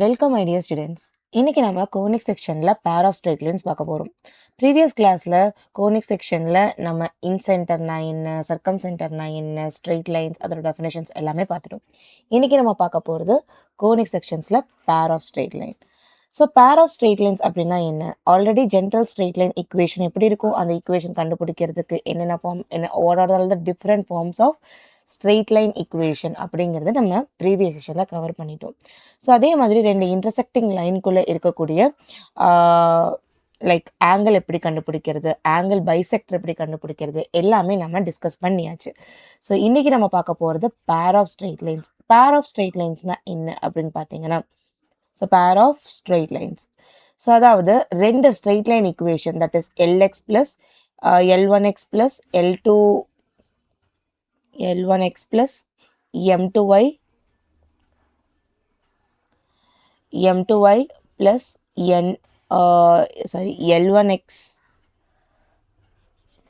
Welcome my dear students. இன்னைக்கு நம்ம conic செக்ஷன்ல பேர் ஆஃப் ஸ்ட்ரெயிட் லைன்ஸ் பார்க்க போறோம். ப்ரீவியஸ் கிளாஸ்ல கோனிக் செக்ஷன்ல நம்ம இன்சென்டர்னா என்ன, சர்க்கம் சென்டர்னா என்ன, ஸ்ட்ரெயிட் லைன்ஸ் அதோட டெஃபினேஷன்ஸ் எல்லாமே பார்த்துட்டோம். இன்னைக்கு நம்ம பார்க்க போகிறது கோனிக் செக்ஷன்ஸ்ல pair of straight line. So pair of straight lines அப்படின்னா என்ன, already general straight line equation எப்படி இருக்கும், அந்த ஈக்குவேஷன் கண்டுபிடிக்கிறதுக்கு என்னென்ன ஃபார்ம், என்ன what are all the different forms of straight line equation அப்படிங்கிறத நம்ம ப்ரீவியஸ் செஷனில் கவர் பண்ணிட்டோம். ஸோ அதே மாதிரி ரெண்டு இன்டர்செக்டிங் லைனுக்குள்ளே இருக்கக்கூடிய லைக் ஆங்கிள் எப்படி கண்டுபிடிக்கிறது, ஆங்கிள் பைசெக்டர் எப்படி கண்டுபிடிக்கிறது எல்லாமே நம்ம டிஸ்கஸ் பண்ணியாச்சு. ஸோ இன்றைக்கி நம்ம பார்க்க போகிறது pair of straight lines. Pair of straight லைன்ஸ்னால் என்ன அப்படின்னு பார்த்தீங்கன்னா, so pair of straight lines, so அதாவது ரெண்டு straight line equation, that is L x plus L one x plus L1x plus M2y plus L1x,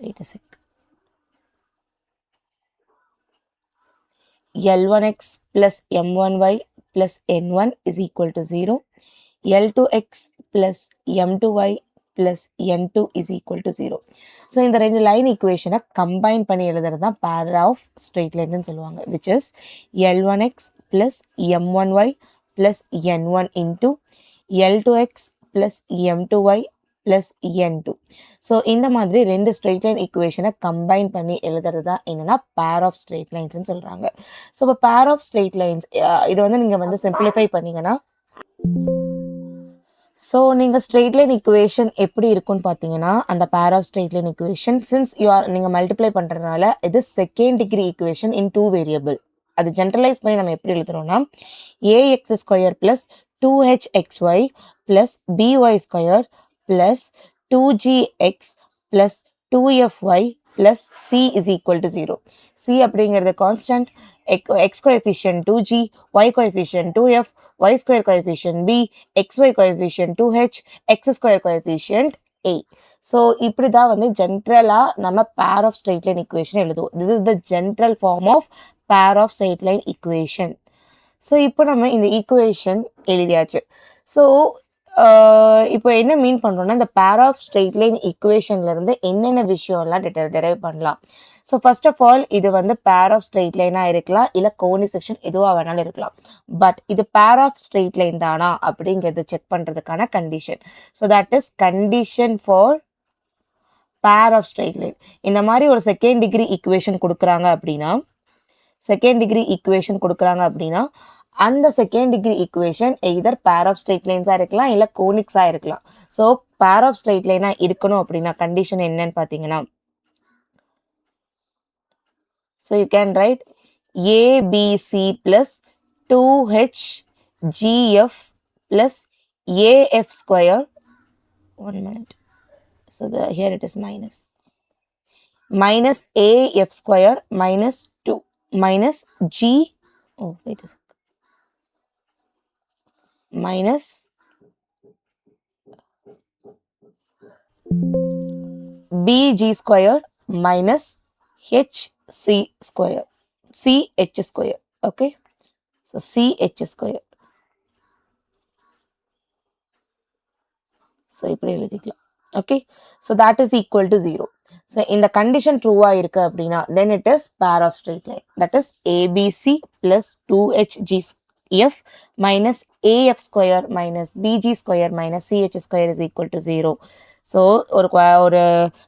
wait a sec, L1x plus M1y plus N1 is equal to 0. L2x plus M2y plus N2 is equal to 0. So இந்த ரெண்டு line ஈக்குவேஷனை combine பண்ணி எழுதுறது தான் பேர் of straight லைன்ஸ்னு சொல்லுவாங்க, which is L1x plus M1y plus N1 into L2x plus M2y plus N2. So இந்த மாதிரி ரெண்டு ஸ்ட்ரெயிட் லைன் ஈக்குவேஷனை கம்பைன் பண்ணி எழுதுறது தான் என்னென்னா பேர் ஆஃப் ஸ்ட்ரெயிட் லைன்ஸ்னு சொல்கிறாங்க. ஸோ இப்போ பேர் ஆஃப் ஸ்ட்ரெயிட் லைன்ஸ் இது வந்து நீங்கள் வந்து சிம்பிளிஃபை பண்ணிங்கன்னா, ஸோ நீங்கள் ஸ்ட்ரெயிட் லைன் ஈக்குவேஷன் எப்படி இருக்குன்னு பார்த்தீங்கன்னா, அந்த pair of straight line equation since நீங்கள் மல்டிப்ளை பண்ணுறதுனால இது second degree equation in 2 variable. அது ஜென்ரலைஸ் பண்ணி நம்ம எப்படி எழுதுறோம்னா, ax square plus 2hxy plus by square plus 2gx plus 2fy plus c is equal to 0. c அப்படிங்கிறது constant, x coefficient 2g, y coefficient 2f, y square coefficient b, xy coefficient 2h, x square coefficient a. So இப்படி தான் வந்து ஜென்ரலாக நம்ம pair of straight line equation எழுதுவோம். This is the general form of pair of straight line equation. So இப்போ நம்ம இந்த equation எழுதியாச்சு. ஸோ இப்போ என்ன மீன் பண்ணுறோம்னா, இந்த பேர் ஆஃப் ஸ்ட்ரெயிட் லைன் ஈக்குவேஷன்லேருந்து என்னென்ன விஷயம்லாம் டெரைவ் பண்ணலாம். ஸோ ஃபர்ஸ்ட் ஆஃப் ஆல் இது வந்து பேர் ஆஃப் ஸ்ட்ரெயிட் லைனாக இருக்கலாம், இல்லை கோனிக் செக்ஷன் எதுவாக வேணாலும் இருக்கலாம். பட் இது பேர் ஆஃப் ஸ்ட்ரெயிட் லைன் தானா அப்படிங்கிறது செக் பண்ணுறதுக்கான condition. So that is condition for pair of straight line. இந்த மாதிரி ஒரு செகண்ட் டிகிரி ஈக்குவேஷன் கொடுக்குறாங்க அப்படின்னா அந்த second degree equation either pair of straight லைன்ஸாக இருக்கலாம், இல்லை கோனிக்ஸாக இருக்கலாம். ஸோ பேர் ஆஃப் ஸ்ட்ரெயிட் லைனாக இருக்கணும் அப்படின்னா கண்டிஷன் என்னன்னு பார்த்தீங்கன்னா, so you can write ABC plus 2HGF plus AF square, 1 minute, so here it is minus AF square minus 2 minus G, oh wait a second, minus BG square minus HC square, CH square, okay, so CH square. so இப்படி எழுதிக்கலாம், okay, so that is equal to 0. so இந்த condition true-ஆ இருக்கு அப்படின்னா then it is pair of straight line, that is ABC plus 2HGF minus AF square minus BG square minus CH square is equal to 0. So ஒரு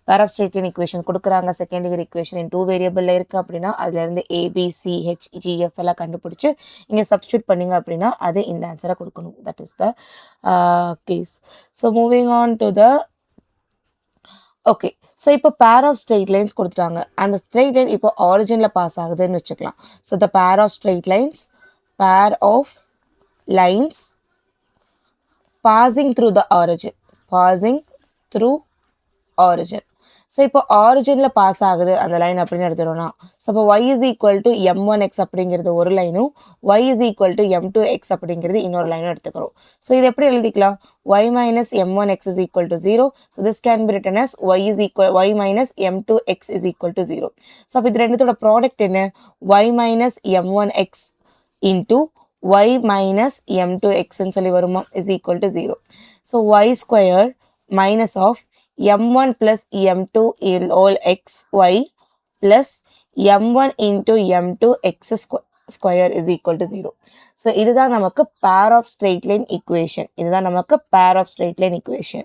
pair of straight line equation கொடுக்குறாங்க, second degree equation in 2 வேரியபிளில் இருக்குது அப்படின்னா அதுலேருந்து ABCHGF எல்லாம் கண்டுபிடிச்சி இங்கே substitute பண்ணிங்க அப்படின்னா அது இந்த ஆன்சரை கொடுக்கணும். That is the case. So moving on to the okay. So இப்போ பேர் ஆஃப் ஸ்ட்ரெயிட் லைன்ஸ் கொடுத்துட்டாங்க, அந்த ஸ்ட்ரெயிட் லைன் இப்போ ஆரிஜினில் பாஸ் ஆகுதுன்னு வச்சுக்கலாம். So the pair of straight lines, pair of lines passing through the origin, so இப்போ ஆரிஜினில் pass ஆகுது அந்த லைன் அப்படின்னு எடுத்துட்டோம்னா, ஸோ இப்போ y is equal to M1x அப்படிங்கிறது ஒரு லைனும் y is equal to M2x அப்படிங்கிறது இன்னொரு லைனும் எடுத்துக்கிறோம். ஸோ இது எப்படி எழுதிக்கலாம், y minus M1x is equal to 0. So this can be written as y minus M2x is equal to 0. So அப்போ இது ரெண்டுத்தோட ப்ராடக்ட் என்ன, y minus M1x into y minus m2 x ன்னு சொல்லி வருமா is equal to 0. So y square minus of m1 plus m2 in all x y plus m1 into m2 x square is equal to 0. So இதுதான் நமக்கு pair of straight line equation. இதுதான் நமக்கு pair of straight line equation.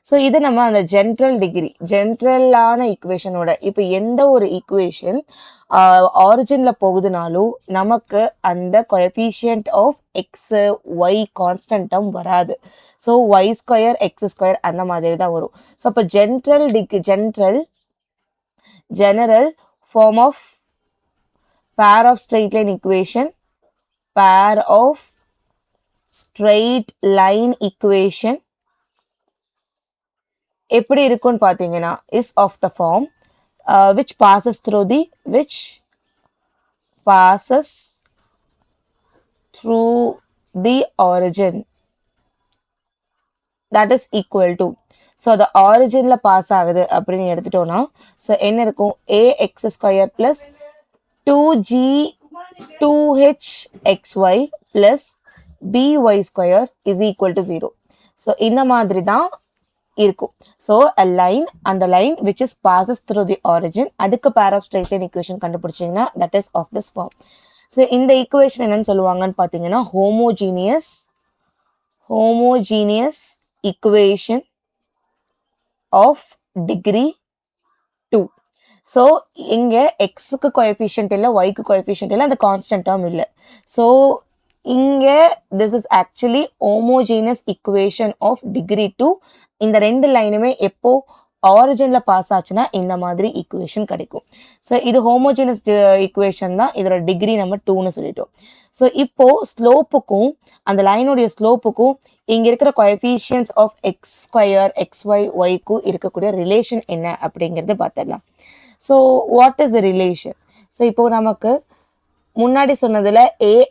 So இது நம்ம அந்த general degree ஜென்ரலான ஈக்குவேஷனோட இப்போ எந்த ஒரு ஈக்குவேஷன் ஆரிஜின்ல போகுதுனாலும் நமக்கு அந்த coefficient of x y constant term வராது. So y square X square அந்த மாதிரி தான் வரும். ஸோ அப்போ general form of pair of straight line equation, pair of straight line equation எப்படி இருக்குன்னு பார்த்தீங்கன்னா is of the form which passes through the origin, that is equal to. So the originல pass ஆகுது அப்படின்னு எடுத்துட்டோம்னா ஸோ என்ன இருக்கும் ax square plus 2g 2hxy plus by square is equal to 0. So இந்த மாதிரி தான் இருக்கும். ஸோ a line, அந்த line which is passes through the origin, அதுக்கு pair of straight line equation கண்டுபிடிச்சிங்கன்னா that is of this form. So இந்த equation என்னன்னு சொல்லுவாங்கன்னு பார்த்தீங்கன்னா homogeneous equation of degree 2. So இங்கே எக்ஸுக்கு கோஎஃபிஷியன்ட் இல்லை ஒய்க்கு கோஎஃபிஷியன்ட் இல்லை, அந்த கான்ஸ்டன்ட் டேர்ம் இல்லை. ஸோ இங்கே this is actually homogeneous equation of degree 2. இந்த ரெண்டு லைனுமே எப்போ ஆரிஜின்ல பாஸ் ஆச்சுன்னா இந்த மாதிரி ஈக்குவேஷன் கிடைக்கும். ஸோ இது ஹோமோஜினஸ் ஈக்குவேஷன் தான், இதோட டிகிரி நம்ம 2ன்னு சொல்லிட்டோம். ஸோ இப்போ ஸ்லோப்புக்கும் அந்த லைனுடைய ஸ்லோப்புக்கும் இங்க இருக்கிற coefficients of x square x y ஒய்க்கும் இருக்கக்கூடிய ரிலேஷன் என்ன அப்படிங்கிறது பார்த்துடலாம். So what is the relation? So இப்போ நமக்கு முன்னாடி சொன்னதுல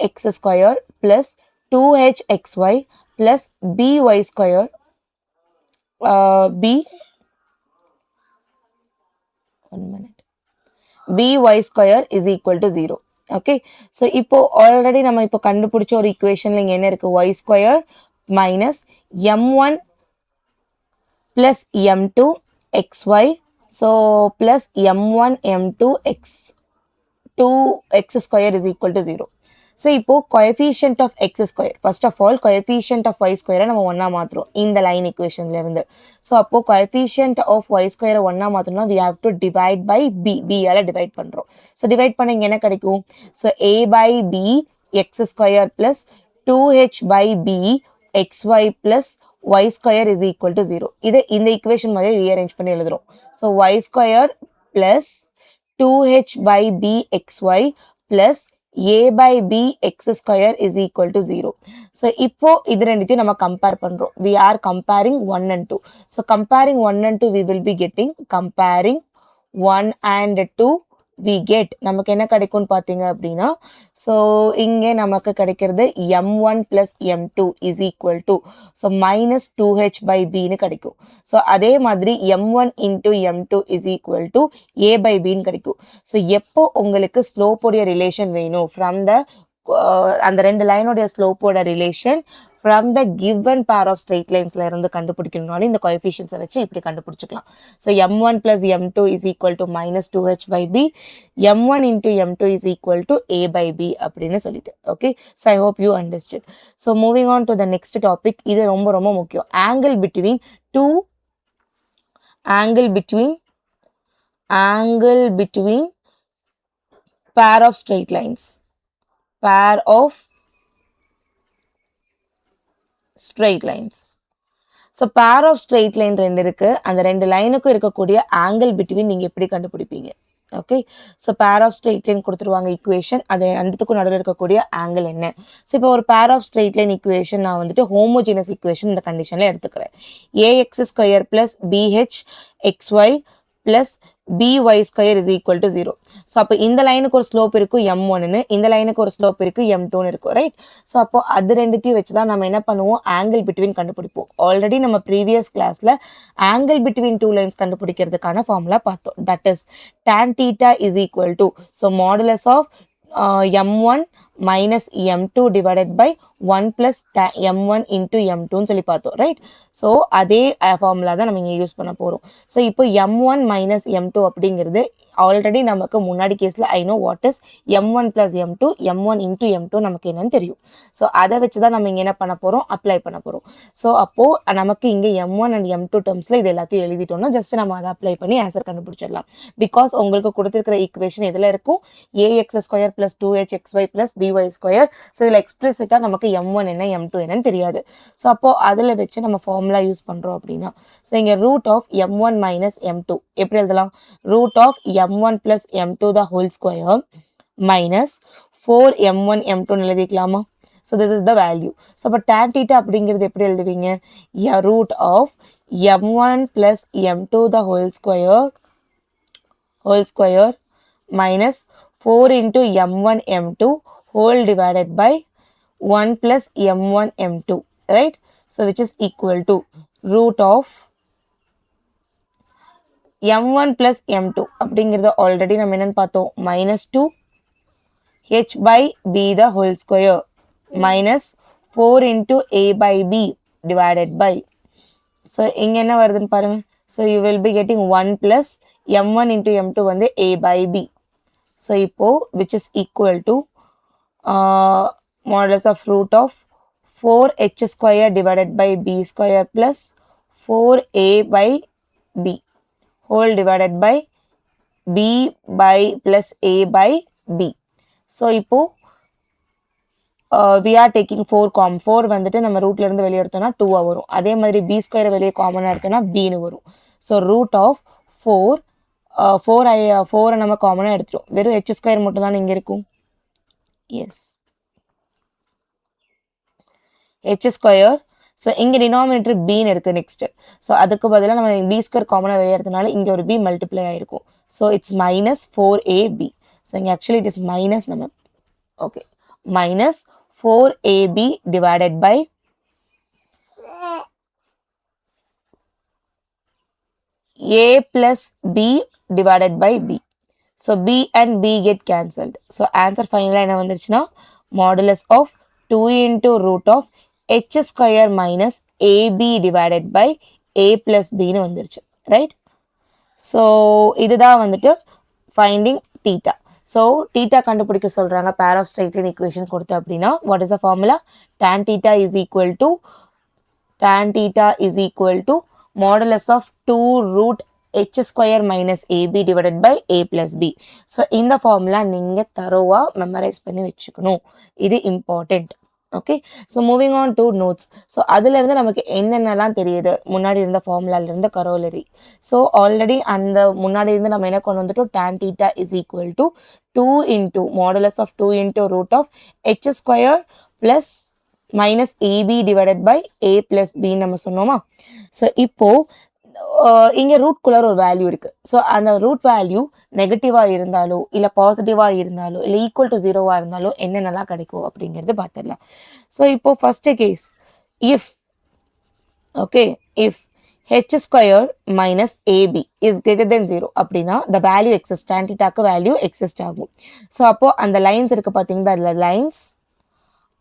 ax square plus 2hxy plus by square by square is equal to 0. Okay, so இப்போ already நம்ம இப்போ கண்டுபிடிச்ச ஒரு equationல இங்க என்ன இருக்கு, y square minus m1 plus m2 xy, so plus m1 m2 x2 x square is equal to 0. So இப்போ coefficient of x square, first of all coefficient of y square நம்ம ஒன்னா மாத்துறோம் இந்த line equationல இருந்து. So அப்போ coefficient of y square ஒன்னா மாத்தணும்னா we have to divide by b ஆல divide பண்றோம். So divide பண்ண இங்க என்ன கிடைக்கும்? So a by b x square plus 2h by b xy plus y square is equal to 0. இது இந்த equation மாதிரி rearrange பண்ணி எழுதுறோம். So y square plus 2h by b xy plus a by b x square is equal to 0. So இப்போ இது ரெண்டுத்தையும் நம்ம compare பண்றோம். We are comparing 1 and 2. So comparing 1 and 2 we will be getting, comparing 1 and 2 we get, நமக்கு என்ன கிடைக்கும்னு பார்த்தீங்க அப்படின்னா ஸோ இங்கே நமக்கு கிடைக்கிறது m1 plus m2 is equal to, so minus 2h by bன்னு கிடைக்கும். ஸோ அதே மாதிரி m1 into m2 is equal to a by bன்னு கிடைக்கும். ஸோ எப்போ உங்களுக்கு ஸ்லோப்போடைய ரிலேஷன் வேணும் ஃப்ரம் த அந்த ரெண்டு லைனோடைய ஸ்லோப்போட relation from the given pair of straight linesல இருந்து கண்டுபிடிக்கணும்னாலும் இந்த coefficients வச்சு இப்படி கண்டுபிடிச்சுக்கலாம். So m1 plus m2 is equal to minus 2h by b, m1 into m2 is equal to a by b அப்படின்னு சொல்லிட்டு. Okay, so I hope you understood. So moving on to the next topic, இது ரொம்ப ரொம்ப முக்கியம். angle between pair of straight lines, pair of straight lines. So pair of straight line ரெண்டு இருக்கு, அந்த ரெண்டு லைனுக்கும் இருக்கக்கூடிய angle between நீங்க எப்படி கண்டுபிடிப்பீங்க? Okay, so pair of straight line கொடுத்துருவாங்க equation, அது ரெண்டுத்துக்கும் நடுவில் இருக்கக்கூடிய angle என்ன? So இப்போ ஒரு pair of straight line equation நான் வந்துட்டு homogeneous equation இந்த கண்டிஷன்ல எடுத்துக்கிறேன். ax square plus bhxy plus by square is equal to 0. So அப்போ இந்த லைனுக்கு ஒரு ஸ்லோப் இருக்கும் m1ன்னு, இந்த லைனுக்கு ஒரு ஸ்லோப் இருக்கு m2ன்னு இருக்கும், ரைட்? ஸோ அப்போ அது ரெண்டுத்தையும் வச்சு தான் நம்ம என்ன பண்ணுவோம், ஆங்கிள் பிட்வீன் கண்டுபிடிப்போம். ஆல்ரெடி நம்ம ப்ரீவியஸ் கிளாஸ்ல ஆங்கிள் பிட்வீன் டூ லைன்ஸ் கண்டுபிடிக்கிறதுக்கான ஃபார்முலா பார்த்தோம். That is tan theta is equal to, so modulus of m1 minus m2 divided by 1 plus m1 into m2 சொல்லி பார்த்தோம் ரைட். ஸோ அதே ஃபார்முலா தான் நம்ம இங்கே யூஸ் பண்ண போகிறோம். ஸோ இப்போ m1 minus m2 அப்படிங்கிறது ஆல்ரெடி நமக்கு முன்னாடி கேஸில் I know what is m1 plus m2 m1 into m2 நமக்கு என்னன்னு தெரியும். ஸோ அதை வச்சு தான் நம்ம இங்கே என்ன பண்ண போகிறோம், அப்ளை பண்ண போகிறோம். ஸோ அப்போது நமக்கு இங்கே m1 and m2 டேர்ம்ஸில் இது எல்லாத்தையும் எழுதிட்டோம்னா ஜஸ்ட் நம்ம அதை அப்ளை பண்ணி ஆன்சர் கண்டுபிடிச்சிடலாம். பிகாஸ் உங்களுக்கு கொடுத்துருக்கிற ஈக்குவேஷன் எதில் இருக்கும், ax square plus 2hxy plus by square. So இதில் எக்ஸ்பிளிசிட்டாக நமக்கு m1 என்ன m2 என்னன்னு தெரியாது. ஸோ அப்போது அதில் வச்சு நம்ம ஃபார்முலா யூஸ் பண்ணுறோம் அப்படின்னா, ஸோ இங்கே root of m1 minus m2 எப்படி எழுதலாம், root of m1 plus m2 the whole square minus 4m1 m2 எழுதிக்கலாமா. So this is the value. So அப்போ tan theta அப்படிங்கிறது எப்படி எழுதுவீங்க, root of m1 plus m2 the whole square minus 4 into m1 m2 whole divided by 1 plus m1 m2, right? So which is equal to root of m1 plus m2 அப்படிங்கிறது already நம்ம என்னன்னு பார்த்தோம், minus 2 h by b the whole square minus 4 into a by b divided by. So இங்க என்ன வருதுன்னு பாருங்க. So you will be getting 1 plus m1 into m2 வந்து a by b. So இப்போ which is equal to modulus of root of 4h square divided by b square plus 4a by b whole divided by b by plus a by b. So இப்போ we are taking 4 வந்துட்டு நம்ம ரூட்ல இருந்து வெளியே எடுத்தோம்னா 2 வரும். அதே மாதிரி b ஸ்கொயர் வெளியே காமனா எடுத்தோம்னா b னு வரும். ஸோ ரூட் ஆஃப் 4 நம்ம காமனா எடுத்துரும். வெறும் h ஸ்கொயர் மட்டும் தான் இங்க இருக்கும். Yes, h square. ஸோ இங்க டினாமினேட்டர் b னு இருக்கு நெக்ஸ்ட். ஸோ அதுக்கு பதிலாக நம்ம b ஸ்கொயர் காமனா வெளியே எடுத்தனால இங்க ஒரு b மல்டிப்ளை ஆயிருக்கும். So it's minus 4ab. So இங்க ஆக்சுவலி இட் இஸ் மைனஸ் நம்ம okay minus 4ab divided by a plus b divided by b. So b and b get cancelled. So answer finally என்ன வந்துருச்சுன்னா modulus of 2 into root of h square minus ab divided by a plus b னு வந்துருச்சு, right? So இதுதான் வந்துட்டு finding theta. So theta கண்டுபிடிக்க சொல்றாங்க pair of straight line equation கொடுத்து அப்படின்னா what is the formula, tan theta is equal to modulus of 2 root h square minus ab divided by a plus b. So இந்த formula நீங்க தரோவா memorise பண்ணி வச்சுக்கணும், இது important. Okay, so moving on to notes. So அதுலேருந்து நமக்கு என்னென்னலாம் தெரியுது முன்னாடி இருந்த ஃபார்முலாலேருந்து கரோலரி. ஸோ ஆல்ரெடி அந்த முன்னாடி இருந்து நம்ம என்ன கொண்டு வந்துட்டோம், tan theta is equal to 2 into modulus of 2 into root of h square plus minus ab divided by a plus b நம்ம சொன்னோமா. ஸோ இப்போ இங்கே ரூட்குள்ளே ஒரு வேல்யூ இருக்குது. ஸோ அந்த ரூட் வேல்யூ நெகட்டிவாக இருந்தாலோ இல்லை பாசிட்டிவாக இருந்தாலோ இல்லை ஈக்குவல் டு 0வா இருந்தாலோ என்னென்னலாம் கிடைக்கும் அப்படிங்கிறது பார்த்துடலாம். ஸோ இப்போ first case if okay if h square minus ab is greater than 0 அப்படின்னா the value exists, tan thetaக்கு வேல்யூ எக்ஸிஸ்ட் ஆகும். ஸோ அப்போ அந்த லைன்ஸ் இருக்குது பார்த்தீங்கன்னா அதில் லைன்ஸ்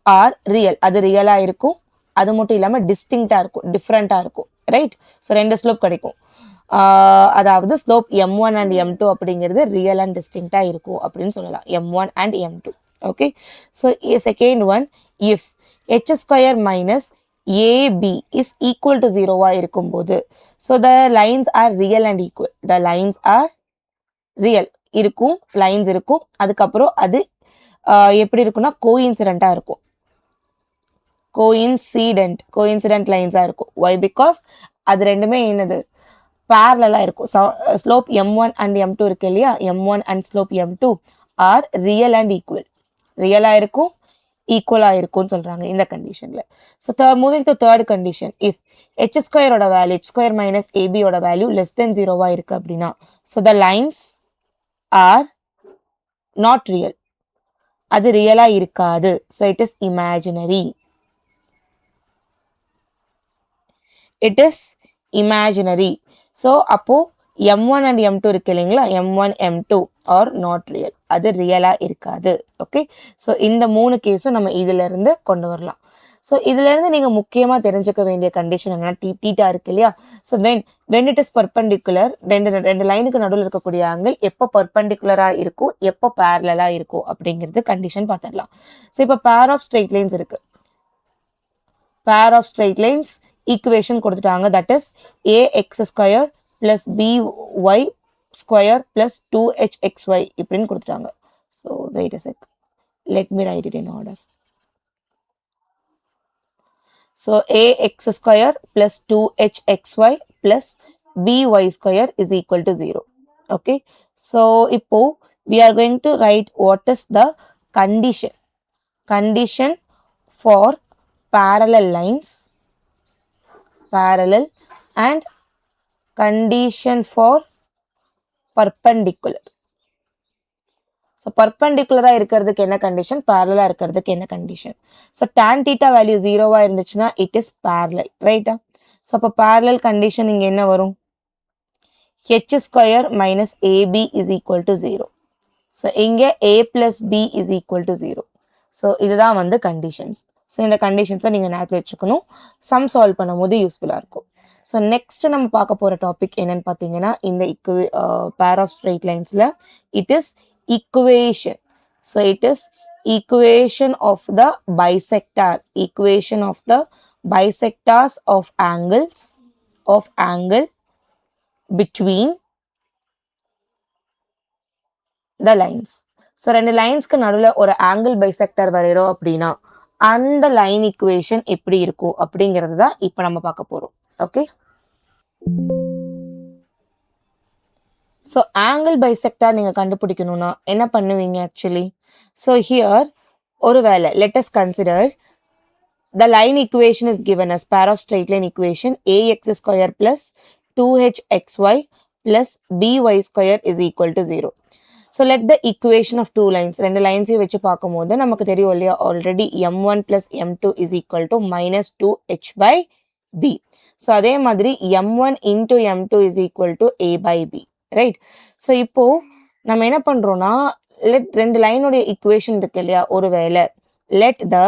ஆர் ரியல், அது ரியலாக இருக்கும். அது மட்டும் இல்லாமல் டிஸ்டிங்டாக இருக்கும், டிஃப்ரெண்ட்டாக இருக்கும், ரைட்? ஸோ 2 ஸ்லோப் கிடைக்கும். அதாவது ஸ்லோப் m1 and m2 அப்படிங்கிறது ரியல் அண்ட் டிஸ்டிங்டாக இருக்கும் அப்படின்னு சொல்லலாம், m1 and m2. Okay, so second one if h square minus ab is equal to 0வா இருக்கும்போது so the lines are real and equal, the lines are real இருக்கும், lines இருக்கும். அதுக்கப்புறம் அது எப்படி இருக்குன்னா கோஇன்சிடென்ட்டாக இருக்கும், கோஇன்சிடென்ட் லைன்ஸாக இருக்கும். ஒய், பிகாஸ் அது ரெண்டுமே என்னது பேரலாக இருக்கும். ஸ்லோப் m1 and m2 இருக்கு இல்லையா, m1 and slope m2 are real and equal, ரியலாக இருக்கும், ஈக்குவலாக இருக்கும்னு சொல்கிறாங்க இந்த கண்டிஷனில். So moving to third condition, if h ஸ்கொயரோட வேல்யூ h ஸ்கொயர் மைனஸ் ஏபியோட வேல்யூ லெஸ் தென் 0வா இருக்குது அப்படின்னா so the lines are not real, அது ரியலாக இருக்காது. So it is imaginary, it is imaginary. So அப்போது m1 and m2 இருக்கு இல்லைங்களா, m1 m2 R not real. அது ரியலா இருக்காது. ஓகே, ஸோ இந்த 3 கேஸும் நம்ம இதுல இருந்து கொண்டு வரலாம். ஸோ இதுல இருந்து நீங்க முக்கியமா தெரிஞ்சுக்க வேண்டிய கண்டிஷன் என்னன்னா தீட்டா இருக்கு இல்லையா? So when it is perpendicular, ரெண்டு லைனுக்கு நடுவில் இருக்கக்கூடிய ஆங்கிள் எப்போ பர்பண்டிகுலரா இருக்கும், எப்போ பேரலா இருக்கும் அப்படிங்கிறது கண்டிஷன் பார்த்துடலாம். ஸோ இப்போ பேர் ஆஃப் ஸ்ட்ரெயிட் லைன்ஸ் இருக்கு. pair of straight lines equation கொடுத்துட்டாங்க, that is ax² plus by square plus 2hxy இப்படின்னு கொடுத்துட்டாங்க. So wait a sec, let me write it in order. So ax² plus 2hxy plus by² is equal to 0. Okay, so இப்போ we are going to write what is the condition for parallel lines, parallel, and condition for perpendicular. So perpendicular இருக்கிறதுக்கு என்ன condition, parallel இருக்கிறதுக்கு என்ன condition. So tan theta value 0 இருந்துச்சுன்னா it is parallel, right? So அப்போ parallel condition இங்க என்ன வரும், h² minus ab is equal to 0. So இங்க a plus b is equal to 0. So இதுதான் வந்து கண்டிஷன்ஸ். ஸோ இந்த கண்டிஷன்ஸை நீங்கள் நேரத்தில் வச்சுக்கணும், சம் சால்வ் பண்ணும்போது யூஸ்ஃபுல்லாக இருக்கும். ஸோ நெக்ஸ்ட் நம்ம பார்க்க போகிற டாபிக் என்னன்னு பார்த்தீங்கன்னா, இந்த பேர் ஆஃப் ஸ்ட்ரெயிட் லைன்ஸில் it is equation. So it is equation of the bisector, equation of the bisectors of angles, of angle between the lines. So ரெண்டு லைன்ஸ்க்கு நடுவில் ஒரு ஆங்கிள் பைசெக்டர் வரைகிறோம் அப்படின்னா அந்த லைன் ஈக்குவேஷன் எப்படி இருக்கும் அப்படிங்கிறது தான் இப்போ நம்ம பார்க்க போகிறோம். ஓகே, ஸோ ஆங்கிள் பைசெக்டார் நீங்கள் கண்டுபிடிக்கணும்னா என்ன பண்ணுவீங்க ஆக்சுவலி. ஸோ ஹியர் ஒருவேளை let us consider the line equation is given as pair of straight line equation ax² plus 2hxy plus by² is equal to 0. So let the equation of two lines, ரெண்டு லைன்ஸையும் வச்சு பார்க்கும்போது நமக்கு தெரியும் இல்லையா, already m1 plus m2 is equal to minus 2h by b. So அதே மாதிரி m1 into m2 is equal to a by b, right? So இப்போ நம்ம என்ன பண்றோம்னா, ரெண்டு லைனுடைய ஈக்குவேஷன் இருக்கு இல்லையா, ஒருவேளை let the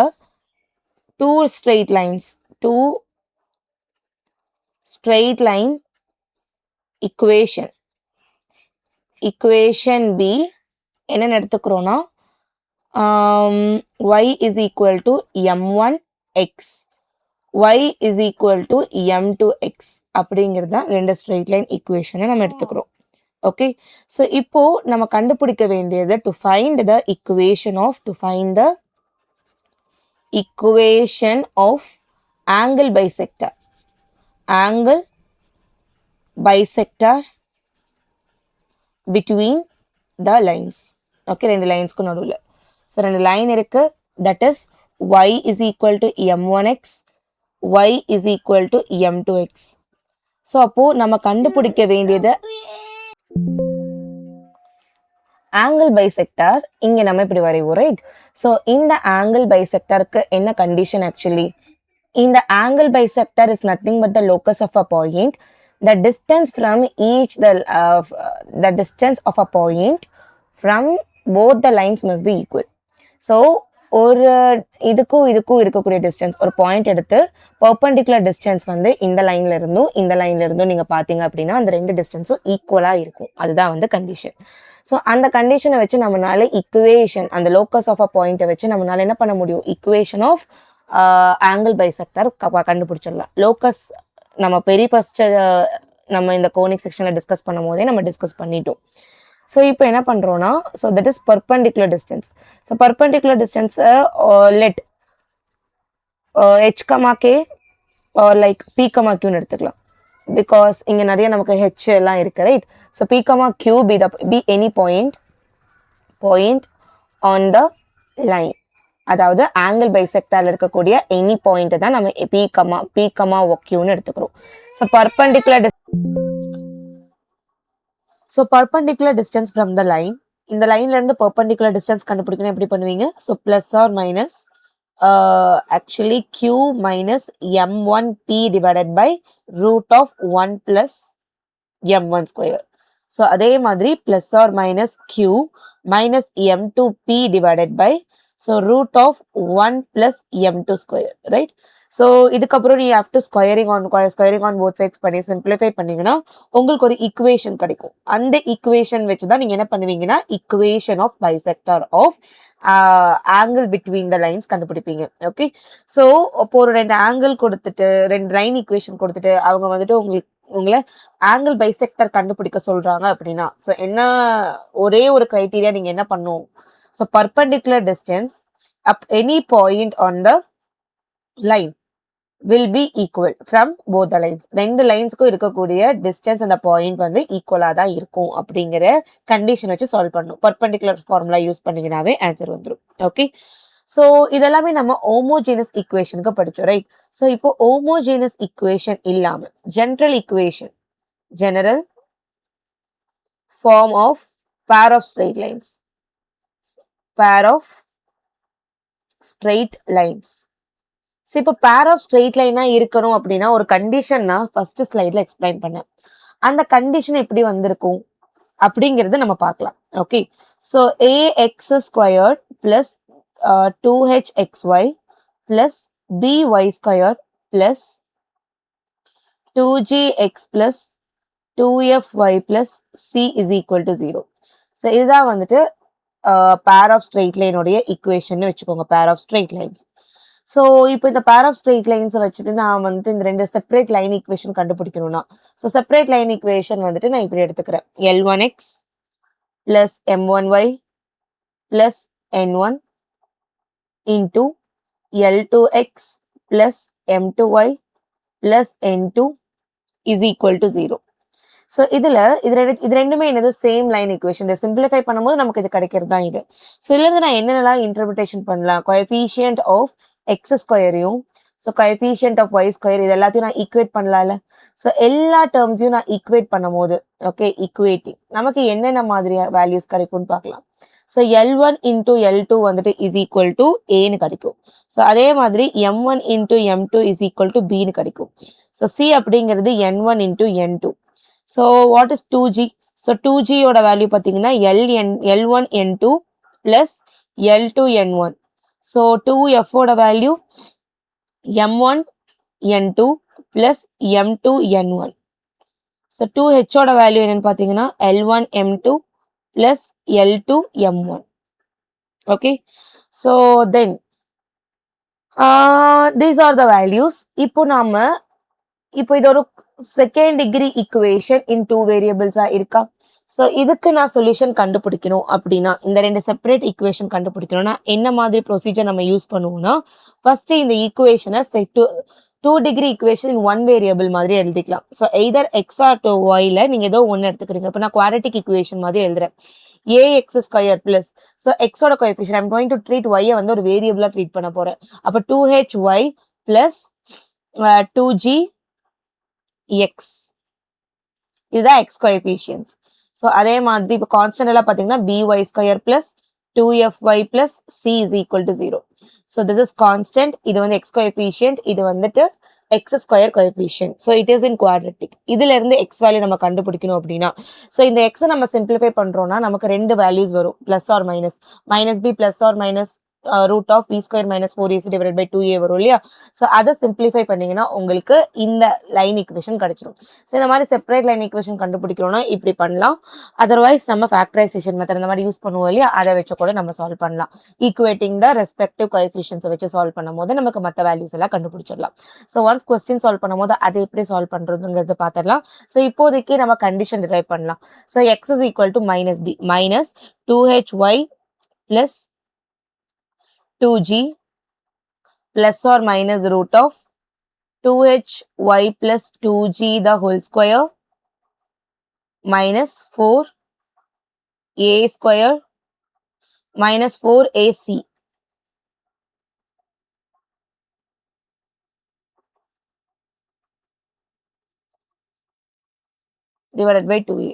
two straight line equation b என்னன்னு எடுத்துக்கிறோம்னா y is equal to m1x, y is equal to m2x அப்படிங்கிறது தான் ரெண்டு ஸ்ட்ரெயிட் லைன் ஈக்குவேஷனை நம்ம எடுத்துக்கிறோம். ஓகே, ஸோ இப்போ நம்ம கண்டுபிடிக்க வேண்டியது to find the equation of angle bisector between the lines. Okay, ரெண்டு லைன்ஸ்க்கு நடுவில். ஸோ ரெண்டு லைன் இருக்கு, that is y is equal to m1x, y is equal to m2x. So அப்போ நம்ம கண்டுபிடிக்க வேண்டியது ஆங்கிள் பைசெக்டார் இங்க நம்ம இப்படி வரைவோம், ரைட்? ஸோ இந்த ஆங்கிள் பைசெக்டாருக்கு என்ன கண்டிஷன் ஆக்சுவலி, இந்த angle bisector is nothing but the locus of a point. The distance from the distance of a point from both the lines must be equal. So ஒரு இதுக்கும் இருக்கக்கூடிய distance, ஒரு point எடுத்து perpendicular distance வந்து இந்த லைன்ல இருந்தும் நீங்க பாத்தீங்க அப்படின்னா அந்த ரெண்டு டிஸ்டன்ஸும் ஈக்குவலா இருக்கும். அதுதான் வந்து கண்டிஷன். ஸோ அந்த கண்டிஷனை வச்சு நம்மளால இக்குவேஷன், அந்த லோக்கஸ் ஆஃப் அ பாயிண்ட்டை வச்சு நம்மளால என்ன பண்ண முடியும், இக்குவேஷன் ஆஃப் ஆங்கிள் பைசெக்டார் கண்டுபிடிச்சிடலாம். லோக்கஸ் நம்ம ஃபர்ஸ்ட் நம்ம இந்த கோனிக் செக்ஷன்ல டிஸ்கஸ் பண்ணும் போதே நம்ம டிஸ்கஸ் பண்ணிட்டோம். ஸோ இப்போ என்ன பண்றோம்னா, so that is perpendicular distance. So perpendicular distance let h, k or like p, qன்னு எடுத்துக்கலாம். பிகாஸ் இங்க நிறைய நமக்கு h எல்லாம் இருக்கு, right? So p, q be any point on the line. அதாவது ஆங்கிள் பைசெக்டார்ல இருக்கக்கூடிய எனி பாயிண்ட் தான் நம்ம p, qன்னு எடுத்துக்கிறோம். So perpendicular distance from the line, இந்த லைன்ல இருந்து பர்பண்டிகுலர் டிஸ்டன்ஸ் கண்டுபிடிக்கணும், எப்படி பண்ணுவீங்க? So plus or minus actually q minus m1p divided by root of 1 plus m1 square. So அதே மாதிரி plus or minus q minus m2p divided by so root of 1 plus m2 square, right? So இதுக்கப்புறம் நீ have to squaring on both sides பண்ணி simplify பண்ணீங்கன்னா உங்களுக்கு ஒரு equation கிடைக்கும். அந்த equation வச்சு தான் நீங்க என்ன பண்ணுவீங்கன்னா equation of bisector of angle between the lines கண்டுபிடிப்பீங்க. ஓகே, ஸோ இப்போ ஒரு ரெண்டு ஆங்கிள் கொடுத்துட்டு ரெண்டு லைன் equation கொடுத்துட்டு அவங்க வந்துட்டு உங்களை ஆங்கிள் பைசெக்டர் கண்டுபிடிக்க சொல்றாங்க அப்படின்னா ஸோ என்ன ஒரே ஒரு கிரைட்டீரியா நீங்க என்ன பண்ணும், so perpendicular distance up any point on the line will be equal from both the lines. ரெண்டு லைன்ஸ்க்கும் இருக்கக்கூடிய டிஸ்டன்ஸ் அந்த பாயிண்ட் வந்து ஈக்குவலா தான் இருக்கும் அப்படிங்கிற கண்டிஷன் வச்சு சால்வ் பண்ணும். பர்பெண்டிகுலர் ஃபார்முலா யூஸ் பண்ணீங்கன்னாவே ஆன்சர் வந்துடும். ஓகே, ஸோ இதெல்லாமே நம்ம ஹோமோஜீனஸ் ஈக்குவேஷனுக்கு படிச்சோம், ரைட்? ஸோ இப்போ ஹோமோஜீனஸ் ஈக்குவேஷன் இல்லாம general equation, general form of pair of straight lines, pair of straight lines. So இப்போ பேர் ஆஃப் ஸ்ட்ரெயிட் லைனா இருக்கணும் அப்படின்னா ஒரு கண்டிஷன் நான் ஃபர்ஸ்ட் ஸ்லைட்ல எக்ஸ்பிளைன் பண்ணேன். அந்த கண்டிஷன் எப்படி வந்திருக்கும் அப்படிங்கிறத நம்ம பார்க்கலாம். Okay, so ax squared plus 2hxy plus by square plus 2gx plus 2fy plus c is equal to 0. So இதுதான் வந்துட்டு பேர் ஆஃப் ஸ்ட்ரெயிட் லைனுடைய ஈக்குவேஷன் வச்சுக்கோங்க, பேர் ஆஃப் ஸ்ட்ரெயிட் லைன்ஸ். ஸோ இப்போ இந்த பேர் ஆஃப் ஸ்ட்ரெயிட் லைன்ஸை வச்சுட்டு நான் வந்துட்டு இந்த ரெண்டு செப்பரேட் லைன் ஈக்குவேஷன் கண்டுபிடிக்கணும்னா ஸோ செப்பரேட் லைன் ஈக்குவேஷன் வந்துட்டு நான் இப்படி எடுத்துக்கிறேன். L1x plus M1y plus N1 into L2x plus M2y plus N2 is equal to 0. So இது ரெண்டுமே என்னது சேம் லைன் ஈக்குவேஷன். இதை சிம்பிளிஃபை பண்ணும்போது நமக்கு இது கிடைக்கிறது தான் இது. ஸோ இதுலேருந்து நான் என்னென்னலாம் இன்டர்பிரிட்டேஷன் பண்ணலாம், கோஎஃபிஷியன்ட் ஆஃப் எக்ஸ் ஸ்கொயரையும் so coefficient of y square இது எல்லாத்தையும் நான் ஈக்குவேட் பண்ணலாம்ல. ஸோ எல்லா டேர்ம்ஸையும் நான் ஈக்குவேட் பண்ணும்போது ஓகே ஈக்குவேட்டிங் நமக்கு என்னென்ன மாதிரி வேல்யூஸ் கிடைக்கும்னு பார்க்கலாம். ஸோ L1 இன்டூ L2 வந்துட்டு இஸ் ஈக்குவல் டு ஏன்னு கிடைக்கும். ஸோ அதே மாதிரி M1 into M2 is equal to பின்னு கிடைக்கும். ஸோ C அப்படிங்கிறது N1 into N2. So what is 2g? So 2g ஓட வேல்யூ பார்த்தீங்கன்னா L1 N2 plus L2 N1. So 2f ஓட value M1 N2 plus M2 N1. So 2h ஓட value என்னன்னு பார்த்தீங்கன்னா L1 M2 plus L2 M1. Okay, so then these are the values. இப்போ இது ஒரு second degree equation in 2 வேரியபிள்ஸா இருக்கா. So இதுக்கு நான் சொல்யூஷன் கண்டுபிடிக்கணும் அப்படின்னா இந்த ரெண்டு செப்பரேட் ஈக்குவேஷன் கண்டுபிடிக்கணும்னா என்ன மாதிரி ப்ரொசீஜர் நம்ம யூஸ் பண்ணுவோம்னா ஃபர்ஸ்ட் இந்த ஈக்குவேஷனை two degree equation in 1 variable மாதிரி எழுதிக்கலாம். So either x or to ஒய்ல நீங்க ஏதோ ஒன்று எடுத்துக்கிறீங்க. இப்போ நான் குவாட்ரட்டிக் ஈக்குவேஷன் மாதிரி எழுதுறேன். ax ஸ்கொயர் பிளஸ் ஸோ எக்ஸோட coefficient I'm going to treat ஒய்யை வந்து ஒரு வேரியபிளா ட்ரீட் பண்ண போறேன். அப்போ 2hy பிளஸ் 2g x இதுதான் x கோஎஃபிஷியன்ட்ஸ். ஸோ அதே மாதிரி இப்போ கான்ஸ்டன்ட் எல்லாம் பார்த்தீங்கன்னா by square plus 2fy plus c is equal to 0. So this is constant, இது வந்து x கோஎஃபிஷியன்ட், இது வந்துட்டு x square coefficient. So it is in quadratic. இதுல இருந்து எக்ஸ் வேல்யூ நம்ம கண்டுபிடிக்கணும் அப்படின்னா ஸோ இந்த எக்ஸை நம்ம சிம்பிளிஃபை பண்றோம்னா நமக்கு ரெண்டு வேல்யூஸ் வரும், plus or minus. Minus B plus or minus root of B square minus 4ac divide by 2a வரும் இல்லையா. ஸோ அதை சிம்பிளிஃபை பண்ணீங்கன்னா உங்களுக்கு இந்த லைன் ஈக்குவேஷன் கிடைச்சிடும். ஸோ இந்த மாதிரி செப்பரேட் லைன் ஈக்குவேஷன் கண்டுபிடிக்கணும்னா இப்படி பண்ணலாம். அதர்வைஸ் நம்ம ஃபேக்டரைசேஷன் மெத்தட் இந்த மாதிரி யூஸ் பண்ணுவோம் இல்லையா, அதை வச்சு கூட நம்ம சால்வ் பண்ணலாம். ஈக்குவேட்டிங் த ரெஸ்பெக்டிவ் கோஎஃபிஷியன்ஸை வச்சு சால்வ் பண்ணும் போது நமக்கு மற்ற வேல்யூஸ் எல்லாம் கண்டுபிடிச்சிடலாம். ஸோ ஒன்ஸ் கொஸ்டின் சால்வ் பண்ணும் போது அதை எப்படி சால்வ் பண்றதுங்கிறது பார்த்துடலாம். ஸோ இப்போதைக்கு நம்ம கண்டிஷன் டிரைவ் பண்ணலாம். So X is equal to minus B minus 2hy plus 2g plus or minus root of 2hy plus 2g the whole square minus 4a square minus 4ac divided by 2a.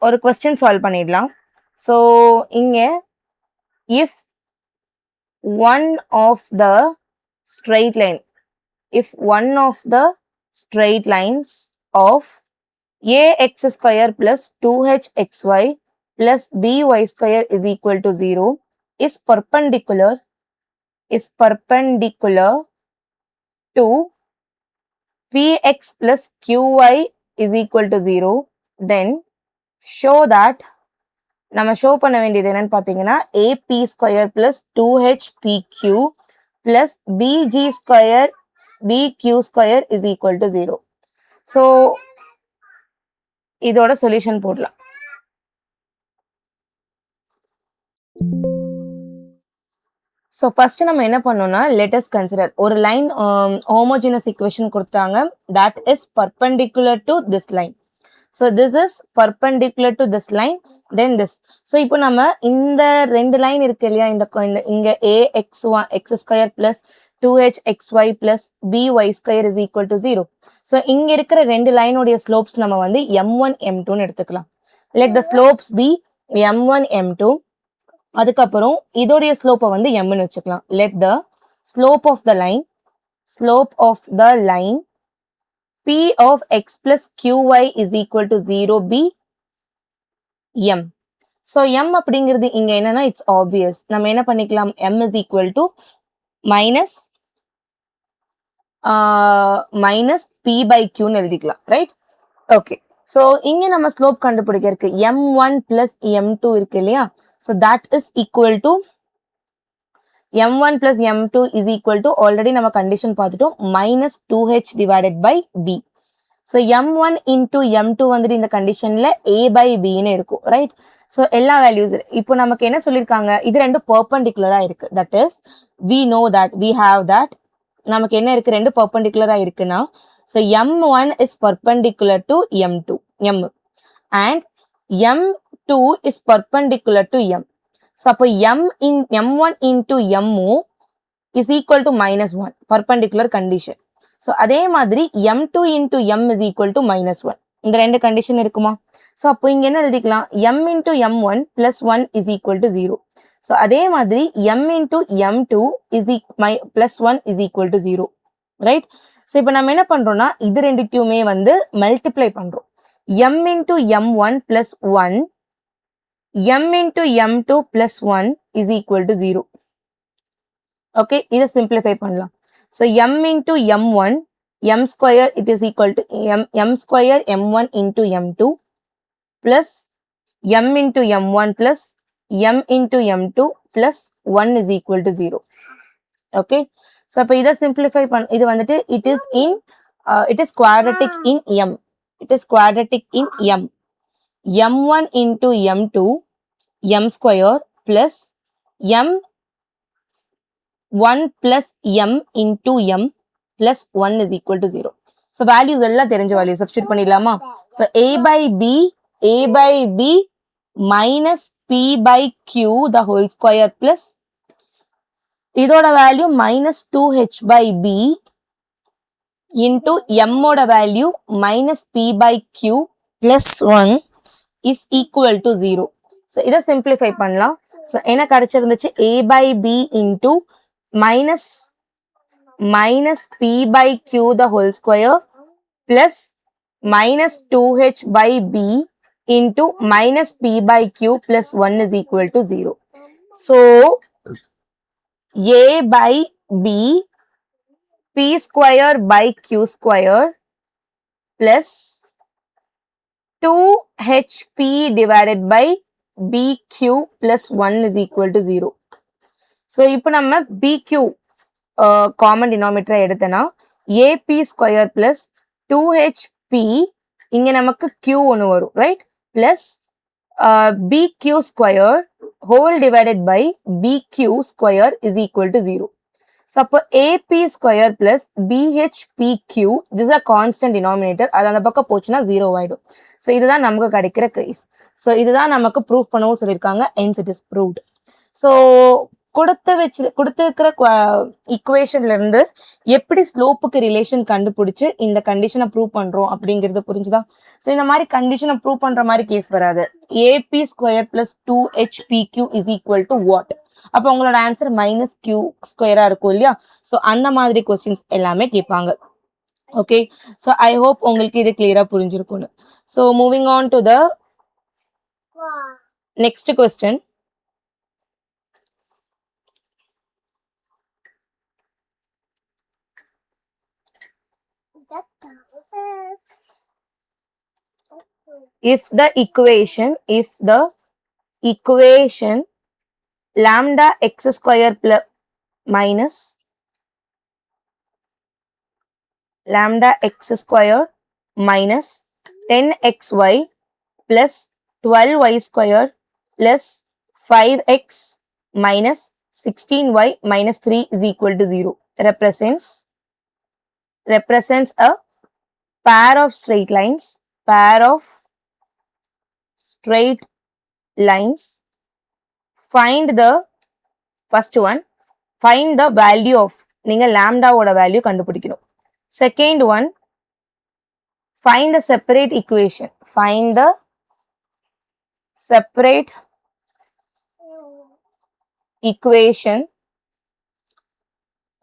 ஒரு question solve பண்ணிடலாம். So இங்க if one of the straight line, if one of the straight lines of ax square plus 2hxy plus by square is equal to 0 is perpendicular to px plus qy is equal to 0, then show that நம்ம show பண்ண வேண்டியது என்னன்னு பார்த்தீங்கன்னா AP square plus 2HPQ plus BG square BQ square is equal to 0. So இதோட solution போடலாம். So first நம்ம என்ன பண்ணோம்னா லெட்டஸ் கன்சிடர் ஒரு லைன் ஹோமோஜினஸ் ஈக்குவேஷன் கொடுத்தாங்க that is perpendicular to this line. So this is perpendicular to this line then this. So இப்போ நம்ம இந்த ரெண்டு லைன் இருக்கு இல்லையா, இங்க AX square plus 2HXY plus BY square is equal to 0. So இங்க இருக்கிற ரெண்டு லைனுடைய ஸ்லோப்ஸ் நம்ம வந்து M1 M2ன்னு எடுத்துக்கலாம். Let the slopes be M1 M2. அதுக்கப்புறம் இதோடைய ஸ்லோப்பை வந்து எம்னு வச்சுக்கலாம். Let the slope of the line P of x plus qy is equal to 0 be m. So m அப்படிங்கிறது இங்க என்னன்னா it's obvious. நம்ம என்ன பண்ணிக்கலாம், m is equal to minus p by q ன்னு எழுதிக்கலாம், right? Okay. So இங்க நம்ம ஸ்லோப் கண்டுபிடிக்க இருக்கு m1 plus m2 இருக்கு இல்லையா, so that is equal to m1 plus m2 is equal to already நம்ம கண்டிஷன் பார்த்துட்டோம் minus 2h divided by b. So m1 into m2 வந்துட்டு இந்த கண்டிஷன்ல a by b ன்னு இருக்கும், right? So எல்லா வேல்யூஸ் இப்போ நமக்கு என்ன சொல்லியிருக்காங்க, இது ரெண்டு பெர்பெண்டிகுலரா இருக்கு. that is we know that we have that நமக்கு என்ன இருக்கு, ரெண்டு பெர்பெண்டிகுலரா இருக்குன்னா so m1 is perpendicular to m2 m and m2 is perpendicular to m. So அப்போ m1 into m is equal to minus 1 perpendicular condition. So அதே மாதிரி m2 into m is equal to minus 1. இந்த ரெண்டு condition இருக்குமா? So அப்போ இங்க என்ன எழுதிக்கலாம், m into m1 plus 1 is equal to 0. So அதே மாதிரி m into m2 is plus 1 is equal to 0, right? So இப்போ நம்ம என்ன பண்றோம்னா இது ரெண்டுத்தையுமே வந்து மல்டிப்ளை பண்றோம். m into m1 plus 1 m into m2 plus 1 is equal to 0. Okay, இதை simplify பண்ணலாம். So m into m1 m square it is equal to m square m1 into m2 plus m into m1 plus m into m2 plus 1 is equal to 0. Okay, so அப்போ இதை simplify இது வந்துட்டு it is quadratic in m. It is quadratic in m. m1 into m2 m square plus m1 plus m into m plus 1 is equal to 0. So values எல்லாம் தெரிஞ்ச values substitute பண்ணிடலாமா? So a by b minus p by q the whole square plus இதோட value minus 2h by b into m ஓட value minus p by q plus 1 is equal to 0. So இதை simplify பண்ணலாம். So என்ன கிடைச்சிருந்துச்சு, a by b into minus p by q the whole square plus minus 2h by b into minus p by q plus 1 is equal to 0. So a by b p square by q square plus 2hp divided by bq plus 1 is equal to 0. So இப்போ நம்ம bq common denominator எடுத்தனா ap square plus 2hp இங்க நமக்கு q ஒன்று வரும், right? plus bq square whole divided by bq square is equal to 0. So அப்போ ap square plus bhpq this is a constant denominator, அது அந்த பக்கம் போச்சுன்னா 0 ஆயிடும். ஸோ இதுதான் நமக்கு கிடைக்கிற கேஸ். ஸோ இதுதான் நமக்கு ப்ரூவ் பண்ணவும் சொல்லியிருக்காங்க, hence it is proved. So கொடுத்திருக்கிற ஈக்குவேஷன்ல இருந்து எப்படி ஸ்லோப்புக்கு ரிலேஷன் கண்டுபிடிச்சு இந்த கண்டிஷனை ப்ரூவ் பண்றோம் அப்படிங்கிறது புரிஞ்சுதா? ஸோ இந்த மாதிரி கண்டிஷனை ப்ரூவ் பண்ற மாதிரி கேஸ் வராது. AB square plus 2HPQ is equal to what? அப்போ உங்களோட ஆன்சர் மைனஸ் கியூ ஸ்கொயரா இருக்கும் இல்லையா? ஸோ அந்த மாதிரி கொஸ்டின்ஸ் எல்லாமே கேட்பாங்க. ஓகே, ஸோ ஐ ஹோப் உங்களுக்கு இது கிளியரா புரிஞ்சிருக்கும்னு. So moving on to the next question. If the equation lambda x square plus minus lambda x square minus 10xy plus 12y square plus 5x minus 16y minus 3 is equal to 0 represents a pair of straight lines find the first one, find the value of நீங்க lambda ஓட value கண்டுபிடிக்கணும். Second one, find the separate equation, find the separate equation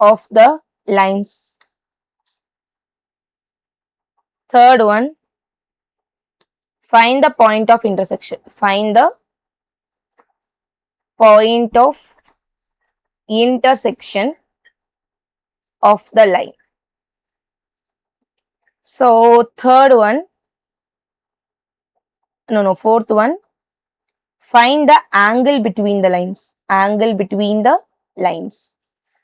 of the lines. Third one, find the point of intersection, find the point of intersection of the line. So third one, fourth one, find the angle between the lines.